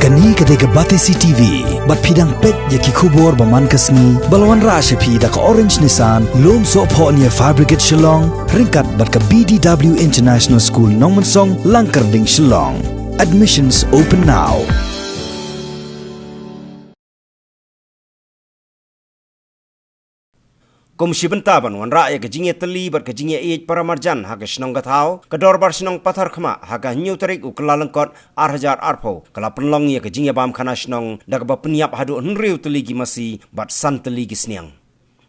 Kani kadega Batesi TV, bat pidang pet yaki kubor baman kasni, balawan rasha pi da ka Orange Nissan, lom so po niya Fabricate Shillong, ringkat bat ka BDW International School Nongmansong, Langkarding Shillong. Admissions open now. Komisi Bentaban wan rakyat kejingnya teli ber kejingnya para marjan haga senong gathau kedor bar senong pathar khma haga new tarik ukelalengkot 8,000 arpo kala penlong ya kejingnya bam khana senong daga ba peniap hadu henriu teli gi masi bat san teli gi sniang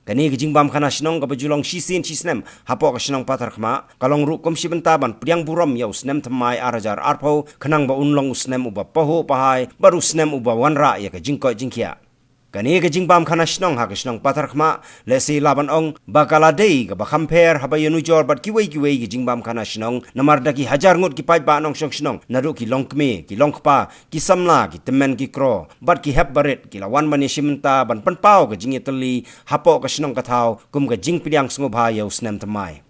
kani kejing bam khana senong ga bajulong sisin sisnem hapo ka senong pathar khma kalong ru Komisi Bentaban priang buram ya usnem thamai 8,000 arpo khanang ba unlong usnem uba paho pahai baru usnem uba wan ra ya kejingko jingkia Kani ke jingbam khana snong ha ke snong pathar khma lesi laban ong bakala dei ga ba khamper ha ba yanu jor bat kiwei ke jingbam khana snong namar daki hajar ngut ki pai ba nong snong snong nadu ki longkme ki longkpa ki samla ki temen ki kro bat ki hep baret ki lawan mani simenta ban panpau ke jingi teli hapo ke snong kathau kum ke jing piang sngo bha ya usnem tamai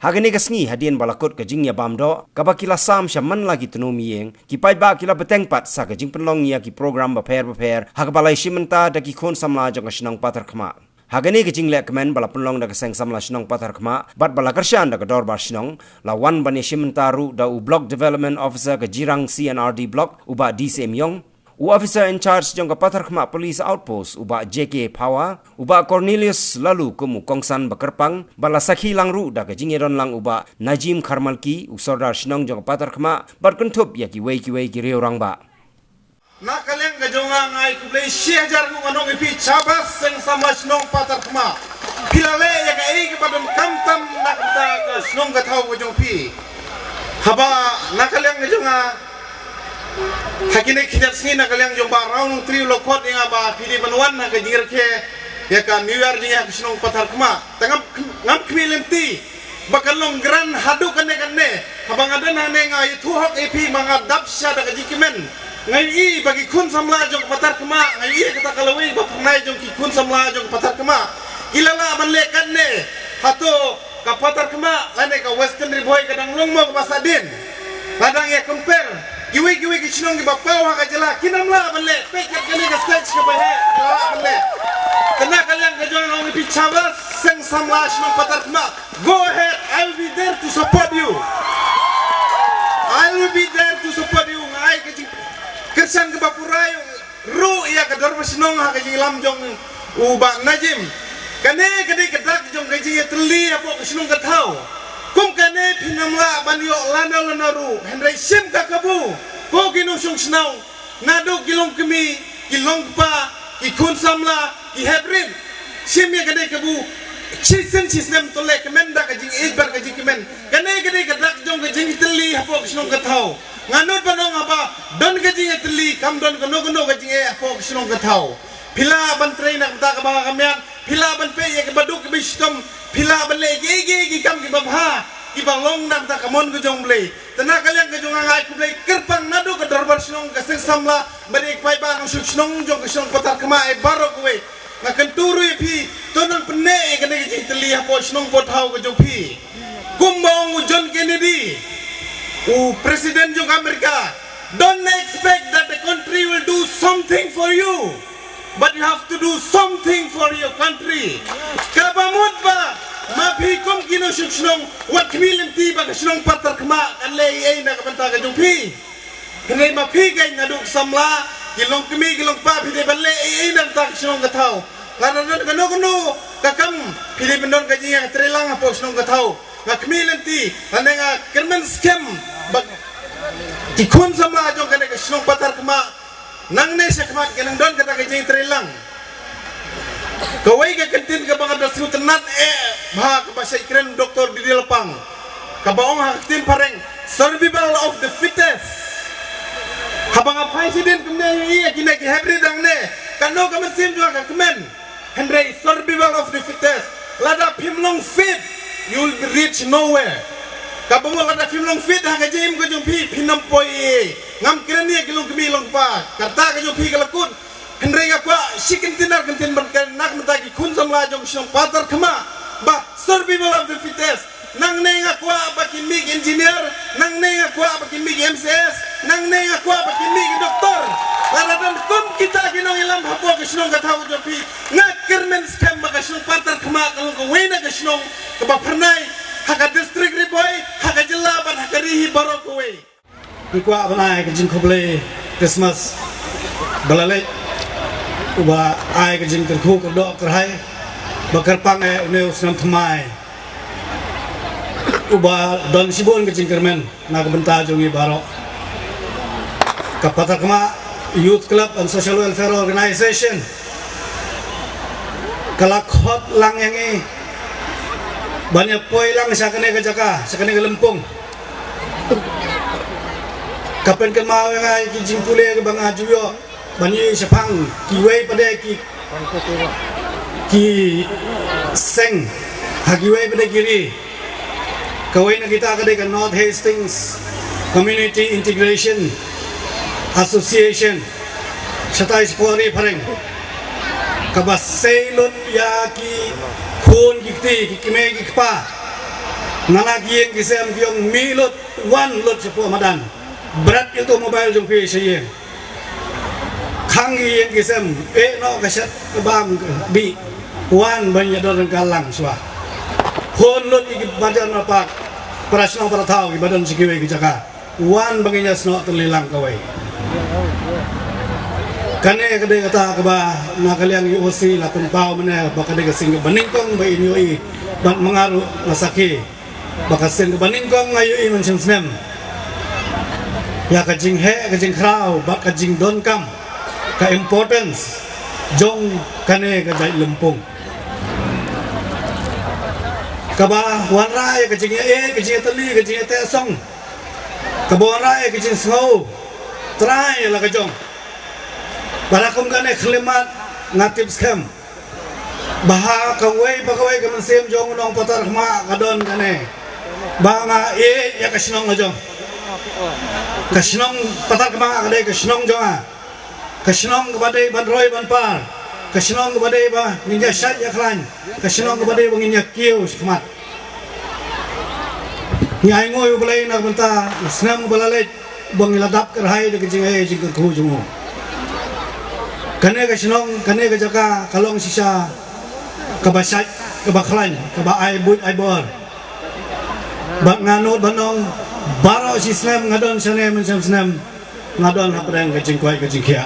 Hagani kasngi hadien balakut ke jingnya bamdo kabakila sam shaman lagi tenumiyeng ki pai ba kila beteng pat sa ke jing penlong ya ki program baper hagabalai simenta da ki khon samla jong snong pathar khma Hagani ke jing lek men bala penlong da seng samla snong pathar khma bat bala kershan da dor bar snong lawan bani simenta ru da u block development officer ke jirang CNRD block uba DCM yong U officer in charge jong ka pathar khma police outpost uba JK Power uba Cornelius lalu kumu kongsan bakerpang bala sakhi langru da ka jingeron lang uba Najim Kharmalki usordar snong jong pathar khma bar kuntup ya ki wei ki reorang ba na kaleng ka jonga ngai ku blei 6,000 ngu anong ipi chabas seng sama snong pathar khma pilale ya ka ei ka padam kamtam na ka snong ka thau ko jong pi haba na kaleng ka jonga Hakine kijat sini nak kalian jom barang tri lokot yang apa pilih menuan nak jingir ke ya kan New Year jingir kesenong pathar khma tengam ngam kemilenti bakal long gran hadu kene habang ada nane ngai tuhok epi mangadap syada kajikimen ngai I bagi kun samla jong pathar khma ngai I kata kalawai bapnai jong ki kun samla jong pathar khma ilala manlekan ne hatu ka pathar khma lane ka western riboy kadang long mo pasadin kadang ya compare Giwe ki chinong ki bapau ha ka jela kinamla balle pekat kene ka stage ka bahe la balle kana kalian ka jong ngi pichawa seng samla chinong pathar khma go ahead I will be there to support you ngai ka jing kersan ka bapurai ru ya ka dor chinong ha ka jing lam jong uba Najim kane ka dak jong ka jing teli apo ka chinong ka thau Kum kane pinamla banyo lana ru henry sim ka kabu ko kinong sung snaw nado kilong kemi kilong pa ikun samla I hebrin sim ya kane kabu chisen system to le kemenda ka jing idbar ka jing kemen kane ka dak jong ka jing teli hapo kisnong ka thau nganot panong apa don ka jing teli kam don ka no ka jing hapo kisnong ka thau pila ban train nak ta ka ba kamyan pila ban pe ya ka baduk ka bistom pila ban le gi kam ki babha ki balong nam ta kamon ko jong blei tana kalian ka jong ngai ku blei kerpang nado ka dorbar snong ka seng samla bari pai ba no snong jong ka snong pathar khma e baro ko we na kan turu pi tonon pne ka ne ji teli ha po snong pot hau ko jong pi kumbong John Kennedy president jong Amerika don't expect that the country will do something for you but you have to do something for your country kabamut ba mapikom kino snong wat kmilen ti ba snong pathar khma alle ei na kabanta ka jungpi kene mapi kai ngaduk samla kilong kmi kilong pa phide balle ei na ta snong ka thau lana no kakam phide bendon ka jinga trelang ha po snong ka thau na kmilen ti anenga kermen scam ba tikun samla jong kene ka snong pathar khma nang ne sakmat kenang don kata ka jing trelang Kawai ka kantin ka bang ada sutenat bha ka bahasa Ikren Dr. Didi Lepang ka baong haktin pareng survival of the fittest habang a president kumne iya kine ki hebri dang ne kano ka mesim jua ka kemen Henry survival of the fittest lada pimlong fit you will reach nowhere ka bang lada pimlong fit ha ka jim ko jung pi pinampoi ngam kren ni kilong kemi long pa karta ka jung pi kalakut Henry apa sikin tinar kentin berkan nak mentagi kun samla jong snong pathar khma ba survival of the fittest nang nenga kwa bakin mig engineer nang nenga kwa bakin mig MCS nang nenga kwa bakin mig doktor sinong kataw jopi ngat kermen scam baka sinong partar kema kalau ko wena ka sinong ka ba pernai haka district riboy haka jilla ban haka rihi baro ko we ikwa banai ka jing khoble Christmas balale uba ai ka jing ku ko do kerhai bakar pang e ne usnam thmai uba don sibon ka jing kermen na ka benta jongi baro ka patar kema Youth Club and Social Welfare Organization kalakot lang yang banyak poy lang sa kanay kajaka sa kanay lempong kapen kan mau yang ki jimpule ke bang ajuyo banyi sepang kiwei pada ki seng hakiwei pada kiri kawai na kita kadai kan North Hastings Community Integration Association Satai Spori Pareng Kabas Seilun Yaki Kun Kikti Kikime Kikpa Nanaki yang kisam Kiong Milut Wan Lut Sepuh Madan Berat itu mobile jong pi sayang Kangi yang kisam no kaset Kebam Bi Wan banyak dorang kalang Suah Kun Lut Ikip badan Mapak Perasnau Paratau Ibadan Sikiwe Kijaka Wan baginya senok terlilang kawai Kane kadai kata kaba nakaliang UOC lapun pau mana bakadai kasing baningkong ba inyoi ban mengaru masaki bakasin baningkong ngayoi mancam senem ya kajing he kajing krau bak kajing don kam ka importance jong kane kajai lempung kaba wanrai kajing kajing teli kajing tesong kaba wanrai kajing sngau try la kajong barakum kane khlimat ngatib scam baha kawai bakawai ka mansem jong nong patar khma kadon kane banga ya kasnong ngajong kasnong patar khma kade kasnong jonga kasnong kabade bandroi banpar kasnong kabade ba ninja shat ya khlan kasnong kabade bangin ya kiu khmat nyai ngoi balai nak benta snam balale bang ladap kerhai de jing ai jing ku jungu kane ka sinong kane ka jaka kalong sisa kabasat kabaklan kaba ai but ai bor bak nganut banong baro sistem ngadon sane mencam senam ngadon hapreng ka jing kwai ka jing kia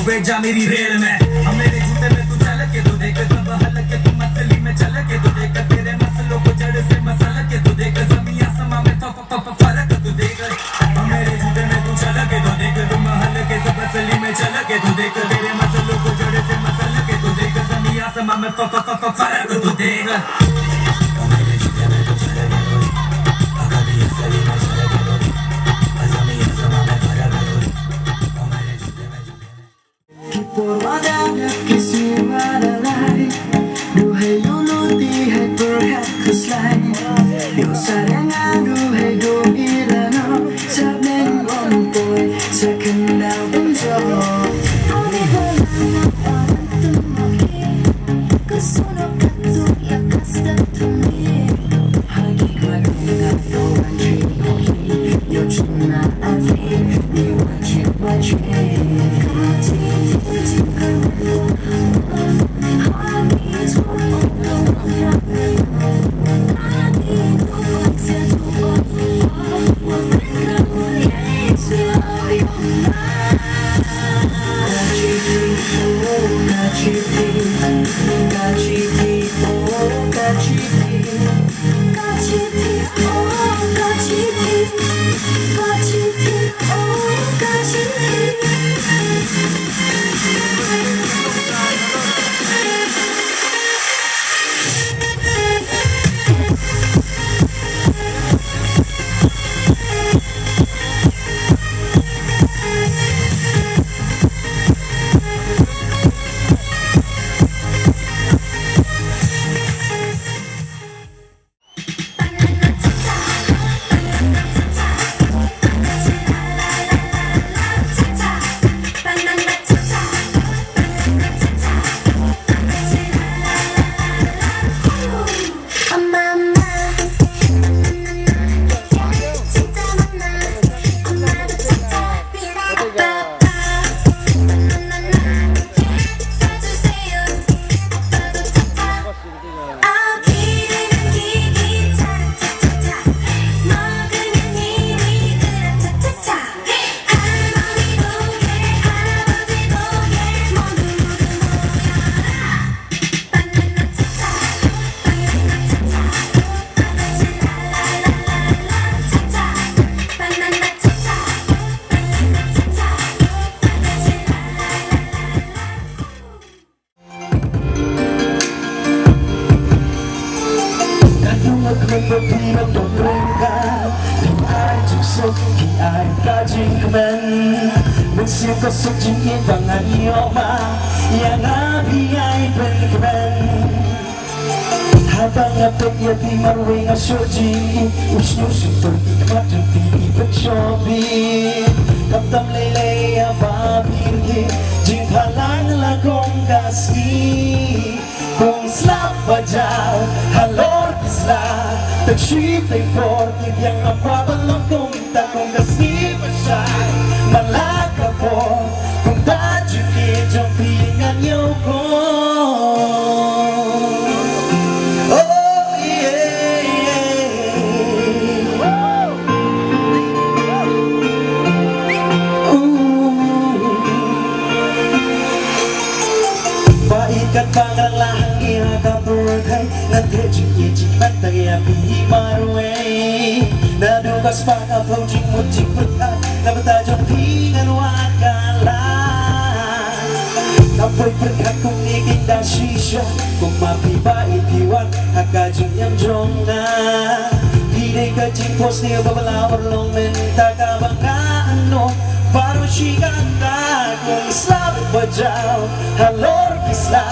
भेजा मेरी रेल में मेरे जूते में तू चल के तो देख सब हल के तू मसली में चल के तो देख तेरे मसलों को जड़ से मसल के तो देख जमीन आसमां में फर्क तो देख मेरे जूते में तू चल के तो देख तुम हल के सब मसली में चल के तो देख तेरे मसलों को जड़ से मसल के तो देख जमीन आसमां में फर्क तो देख मेरे जूते में तू चल के तो अगर ये मसली में चल के तो जमीन आसमां में फर्क Por madame que se va a la Du hay luluti hay berkat keslai Yo sarangan du hay do ilano Sabnen on boy Sakandau benjo Ami balana orang tu maki Kesono katu ya kasta khi ai cả chính mình mình sẽ có sức chính yên và ngàn yêu mà yang abi ai bên mình habang napag yati marway nga shoji usyo super ikmat yung pagsobi kaptam laylay ababirgi jing halang lagong gasgi kung slap bajaw halor kisla tagshitay porti yang napabalong kung takong gasgi pasay malaka po kung tajukit yung pilingan niyo ko. Pangalahang ihakapurkay Nagkajing-ijing matagayapi marway Nadugas pang-approaching mujing perkat Nabatajong pingan wakala Napoy perkat kung ikinda shisha Kung mapibait iwan Hakajing yang jonga Pinay kajing post niya babalawar long menta kabangano Baru shiganda kung slap bajaw halor kisla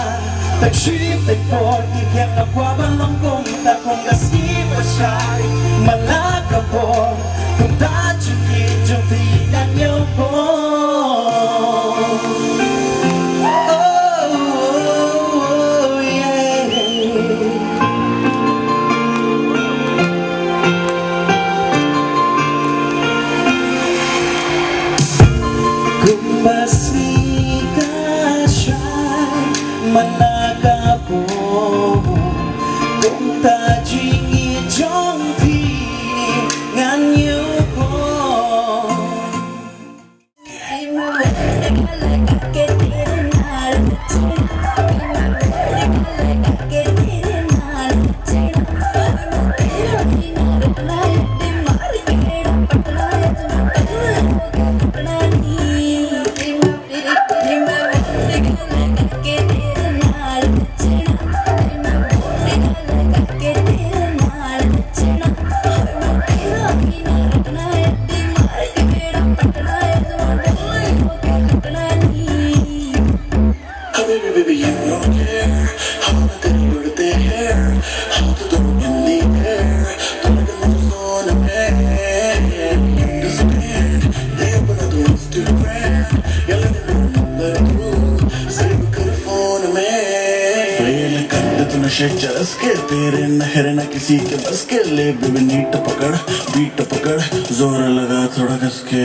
tagshitay porti yang nagwabalong kung takong kasiba siya'y malaka po kung tajukit yung tinan niyo po. Malaka po kung tajing ijong piningan niyo ko. नशे चरस के तेरे नहर न किसी के बस के ले बेबी नीट पकड़ बीट पकड़ जोर लगा थोड़ा कस के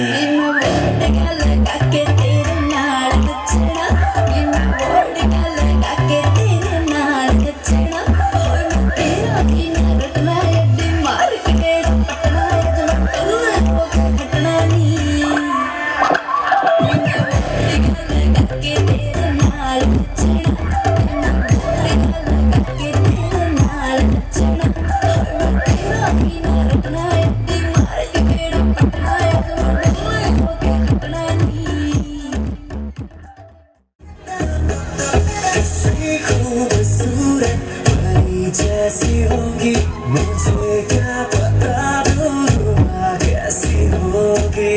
जैसी होगी मुझे क्या पता दूरियां कैसी होगी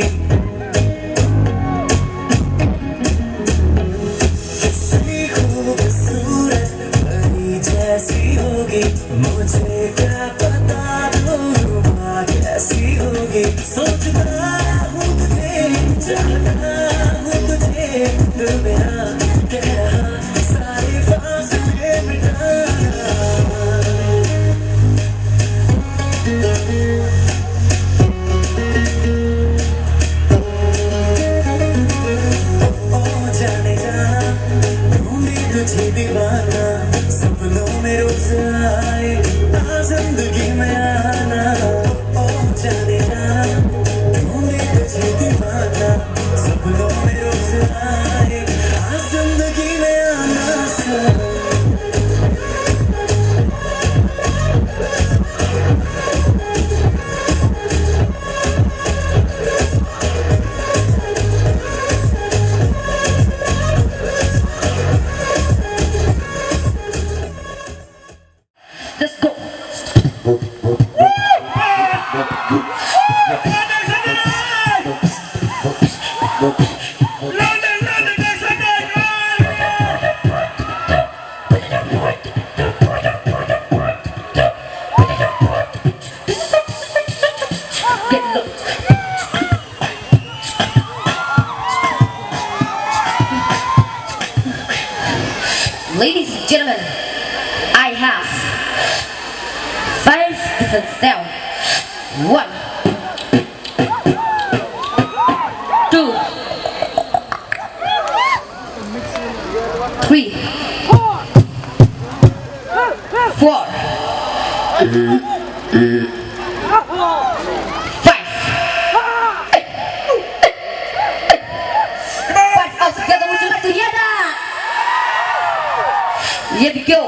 किसी खूबसूरत परी जैसी होगी मुझे क्या पता दूरियां कैसी होगी सोचता हूँ तुझे चाहता हूँ तुझे दिल मेरा कह रहा सारे फासले मिटा तुझे दीवाना सपनों में रोज आए जिंदगी में आना ओ जाने जा ढूंढे तुझे दीवाना Ladies and gentlemen, I have 5 different styles. 1, 2, 3, 4, 5. All together, would you like to hear that? Here we go.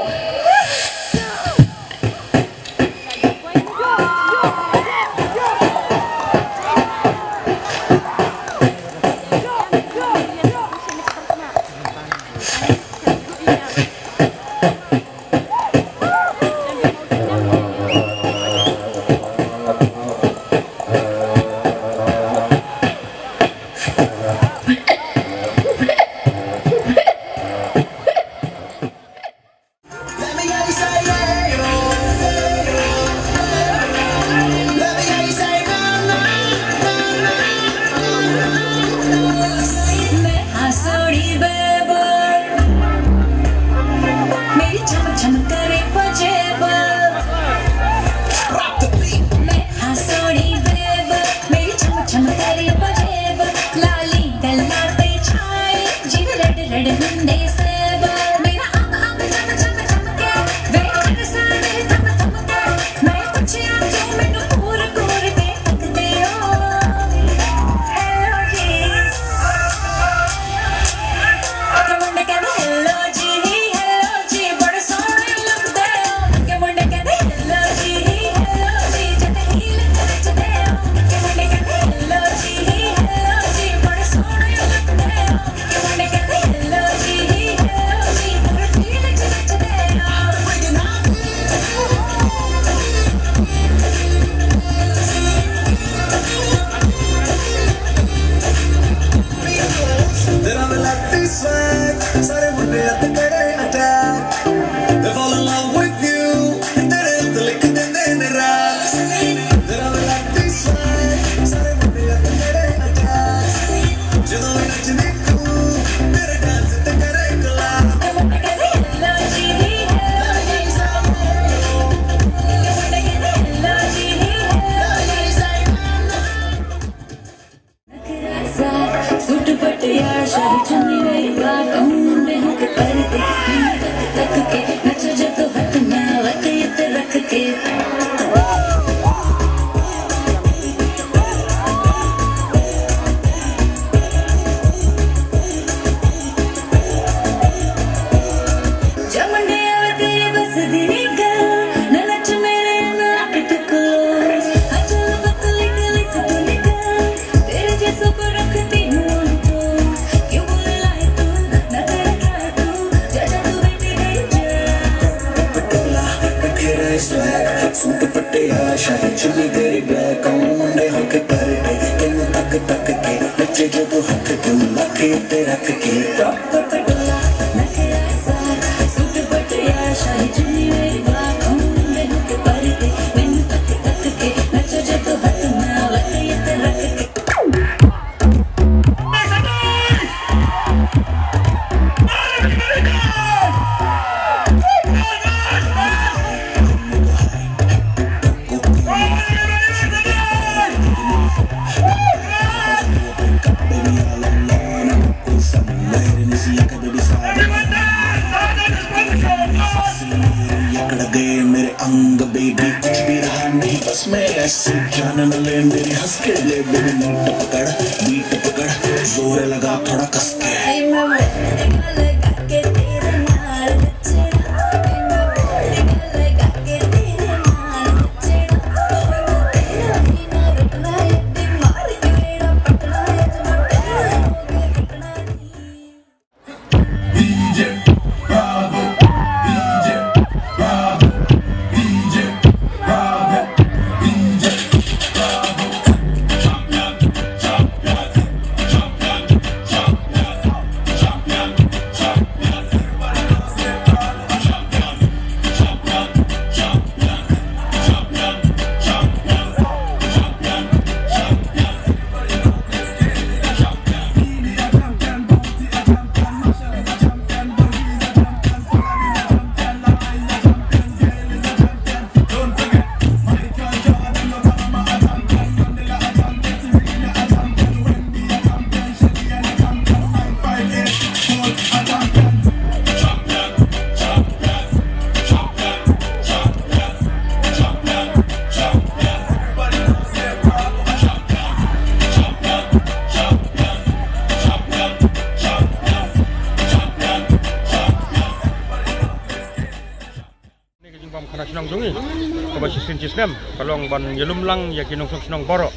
cisin cisnem kalong ban yelum lang ya kinong senong borok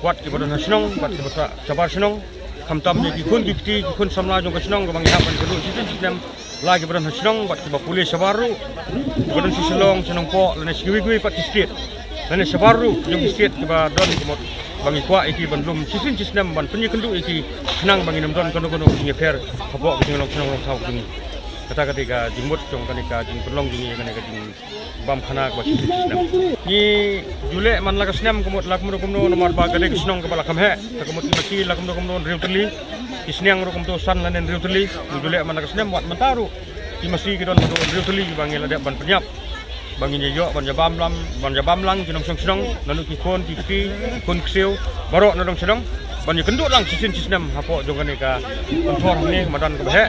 wat ki badan senong bat ki basa sabar senong kamtam ya ki kun dikti kun samla jong senong bang ya ban kudu cisin cisnem lagi badan senong bat ki bapuli sabaru badan si selong senong po lene siwi pat state lene sabaru jong state ki ba don ki mot bangi kwa iki ban lum cisin cisnem ban penyi kendu iki senang bangi nam don kono ni fer hapo ki senong thau jing kata ketika jingmut jong kanika jing perlong jing kanika jing bam khana ko cisin cisnem ni jule man laga senam kumut lakum kumno nomor ba gade kisnong kepala kamhe kumut mati lakum kumno riu teli kisniang ro kumto san lanen riu teli jule man laga senam wat mentaru ki masi kidon riu teli bangi lade ban penyap bangi nyeyo ban jabam lang kinong song lalu ki kon ti kon kseu barok nodong senong ban kenduk lang cisin cisnem hapo jong kanika kontor ni madan ko he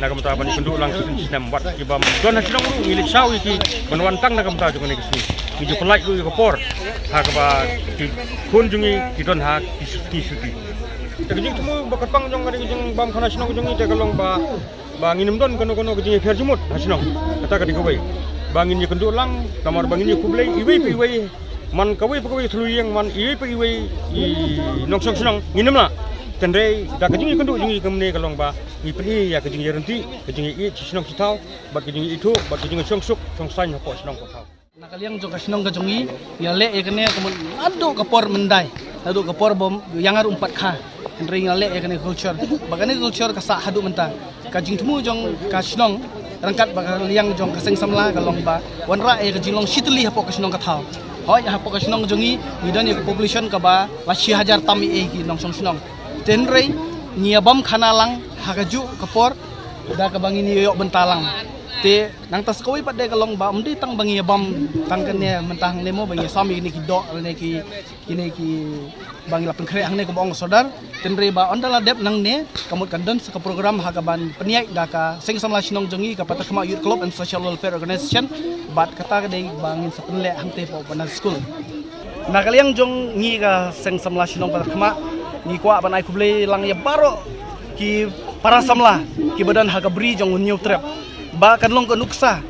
na kamta ban kenduk lang cisin cisnem wat ki bam don senong ngilik sawi ki banwan tang na kamta jong kanika sini ki pelai ku kopor ha ka ba ki kunjungi ki don ha ki suti teging temu bakat pang jong kanika jong bam khana senong jong ite kalong ba nginum don kono ki fer jumut ha senong kata katika wei bangin ni kenduk lang kamar bangin ni kublai iwei man kawai thluyeng man iwei i noksong senong nginum la tendai da kajing kenduk jingi kemne kalong ba ni peni ya kajing renti kajing i senong sitau ba kajing itu ba kajing songsuk songsain hapo senong ko tau nakaliang jong kasinong kajongi yale ekene kemun adu kapor mendai adu kapor bom yangar umpat kha ndring yale ekene culture bagane culture kasa hadu mentang kajing temu jong kasinong rangkat bakal liang jong kaseng samla kalong ba wanra e kajilong shitli hapo kasinong kathau hoi hapo kasinong jongi idan ye population ka ba la 6000 tami e ki nong song sinong tenrei niabam khanalang hakaju kapor da ka bangini yo bentalang te nang tas koi pade kalong ba mdi tang bangi bam tangkane mentang lemo bangi sami ni ki do ne ki bangi lapen kre hang ne ko bong sodar tenrei ba ondala dep nang ne kamut kandan sa program hagaban peniai da ka sing samla sinong jongi ka pata khama youth club and social welfare organization bat kata dei bangin sa penle hang te po bana school nakaliang jong ngi ka sing samla sinong pata khama ni kwa banai kuble lang ya baro ki para samla ki badan hagabri jong new trap ba kanlong ko nuksa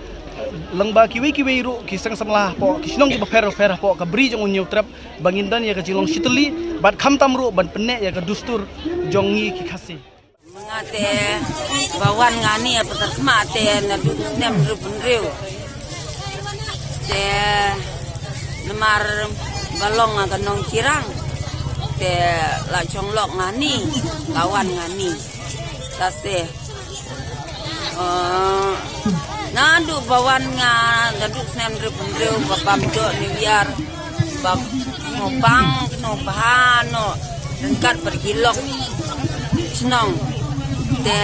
lang ba kiwi ru ki sang samla po kisnong ki fer po ka bri jong new trap bangindan ya ka jilong shitli bat khamtam ru ban penne ya ka dustur jongi ki khasi mengate bawan ngani apa terkemate na dusnem ru penriu te nemar balong kanong cirang te la chonglok ngani kawan ngani tase nadu bawan nga nadu snem repundreu babam do ni biar bab ngopang no bahano dengkat pergilok senong te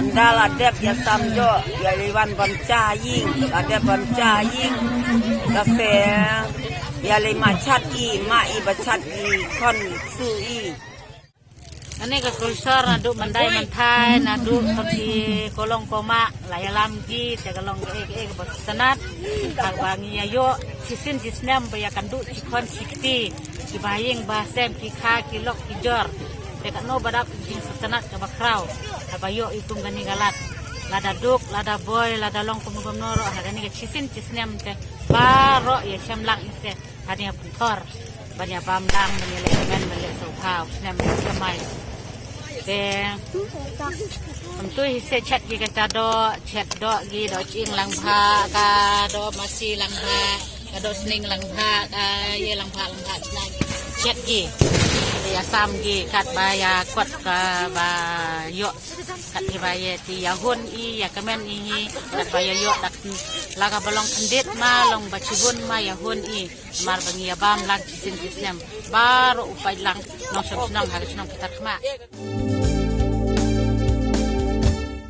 andala dep ya samjo ya liwan bancaying ada bancaying kafe ya lima chati mai bachati kon sui Ani ka kulsar nadu mandai mantai nadu toki kolong koma layalam gi tegalong e bastanat bangi ayo cisin cisnem baya kandu cikon cikti kibaying basem kikha kilok kijor dekat no badap jing bastanat ka bakrau abayo itung gani galat lada duk lada boy lada long kumugam noro hagani ka cisin cisnem te baro ya syamlang ise hanya puntor banyak bamlang menilai men sopau snem semai te tu hise chat gi ka do chat do gi do ching lang pha ka do masi lang pha ka do sning lang pha ka ye lang pha na chat gi ya sam gi kat ba ya kot ka ba yo kat gi ba ye ti ya hun i ya kamen i kat ba ya yo dak la ka balong kendit ma long ba chibun ma ya hun i mar bangi ya bam lang cisin cisnem baru upai lang nong senang harus nong kita kema